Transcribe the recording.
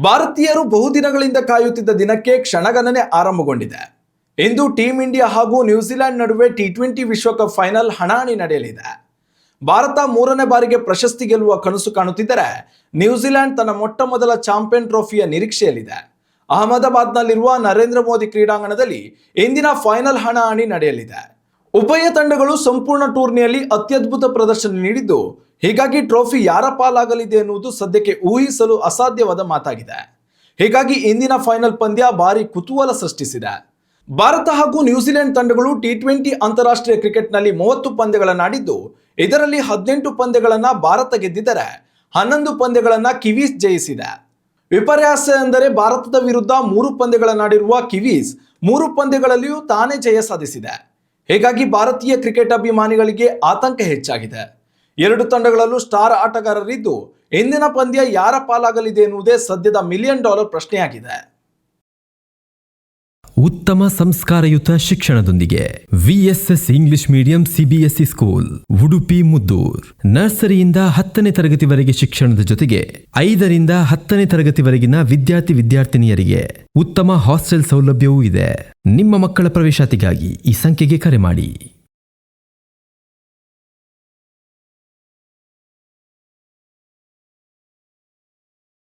ಭಾರತೀಯರು ಬಹುದಿನಗಳಿಂದ ಕಾಯುತ್ತಿದ್ದ ದಿನಕ್ಕೆ ಕ್ಷಣಗಣನೆ ಆರಂಭಗೊಂಡಿದೆ. ಇಂದು ಟೀಂ ಇಂಡಿಯಾ ಹಾಗೂ ನ್ಯೂಜಿಲೆಂಡ್ ನಡುವೆ ಟಿ20 ವಿಶ್ವಕಪ್ ಫೈನಲ್ ಹಣಾಹಣಿ ನಡೆಯಲಿದೆ. ಭಾರತ 3ನೇ ಬಾರಿಗೆ ಪ್ರಶಸ್ತಿ ಗೆಲ್ಲುವ ಕನಸು ಕಾಣುತ್ತಿದ್ದರೆ ನ್ಯೂಜಿಲೆಂಡ್ ತನ್ನ ಮೊಟ್ಟಮೊದಲ ಚಾಂಪಿಯನ್ ಟ್ರೋಫಿಯ ನಿರೀಕ್ಷೆಯಲ್ಲಿದೆ. ಅಹಮದಾಬಾದ್ನಲ್ಲಿರುವ ನರೇಂದ್ರ ಮೋದಿ ಕ್ರೀಡಾಂಗಣದಲ್ಲಿ ಇಂದಿನ ಫೈನಲ್ ಹಣಾಹಣಿ ನಡೆಯಲಿದೆ. ಉಭಯ ತಂಡಗಳು ಸಂಪೂರ್ಣ ಟೂರ್ನಿಯಲ್ಲಿ ಅತ್ಯದ್ಭುತ ಪ್ರದರ್ಶನ ನೀಡಿದ್ದು, ಹೀಗಾಗಿ ಟ್ರೋಫಿ ಯಾರ ಪಾಲಾಗಲಿದೆ ಎನ್ನುವುದು ಸದ್ಯಕ್ಕೆ ಊಹಿಸಲು ಅಸಾಧ್ಯವಾದ ಮಾತಾಗಿದೆ. ಹೀಗಾಗಿ ಇಂದಿನ ಫೈನಲ್ ಪಂದ್ಯ ಭಾರಿ ಕುತೂಹಲ ಸೃಷ್ಟಿಸಿದೆ. ಭಾರತ ಹಾಗೂ ನ್ಯೂಜಿಲೆಂಡ್ ತಂಡಗಳು ಟಿ20 ಅಂತಾರಾಷ್ಟ್ರೀಯ ಕ್ರಿಕೆಟ್ನಲ್ಲಿ 30 ಪಂದ್ಯಗಳನ್ನಾಡಿದ್ದು, ಇದರಲ್ಲಿ 18 ಪಂದ್ಯಗಳನ್ನು ಭಾರತ ಗೆದ್ದಿದ್ದರೆ 11 ಪಂದ್ಯಗಳನ್ನು ಕಿವೀಸ್ ಜಯಿಸಿದೆ. ವಿಪರ್ಯಾಸ ಎಂದರೆ ಭಾರತದ ವಿರುದ್ಧ 3 ಪಂದ್ಯಗಳನ್ನಾಡಿರುವ ಕಿವೀಸ್ 3 ಪಂದ್ಯಗಳಲ್ಲಿಯೂ ತಾನೇ ಜಯ ಸಾಧಿಸಿದೆ. ಹೀಗಾಗಿ ಭಾರತೀಯ ಕ್ರಿಕೆಟ್ ಅಭಿಮಾನಿಗಳಿಗೆ ಆತಂಕ ಹೆಚ್ಚಾಗಿದೆ. 2 ತಂಡಗಳಲ್ಲೂ ಸ್ಟಾರ್ ಆಟಗಾರರಿದ್ದು, ಇಂದಿನ ಪಂದ್ಯ ಯಾರ ಪಾಲಾಗಲಿದೆ ಎನ್ನುವುದೇ ಸದ್ಯದ $1 ಮಿಲಿಯನ್ ಪ್ರಶ್ನೆಯಾಗಿದೆ. ಉತ್ತಮ ಸಂಸ್ಕಾರಯುತ ಶಿಕ್ಷಣದೊಂದಿಗೆ VSS English medium CBSE school Udupi Muddur. ನರ್ಸರಿಯಿಂದ 10ನೇ ತರಗತಿವರೆಗೆ ಶಿಕ್ಷಣದ ಜೊತೆಗೆ 5ರಿಂದ 10ನೇ ತರಗತಿವರೆಗಿನ ವಿದ್ಯಾರ್ಥಿನಿಯರಿಗೆ ಉತ್ತಮ ಹಾಸ್ಟೆಲ್ ಸೌಲಭ್ಯವೂ ಇದೆ. ನಿಮ್ಮ ಮಕ್ಕಳ ಪ್ರವೇಶಾತಿಗಾಗಿ ಈ ಸಂಖ್ಯೆಗೆ ಕರೆ ಮಾಡಿ.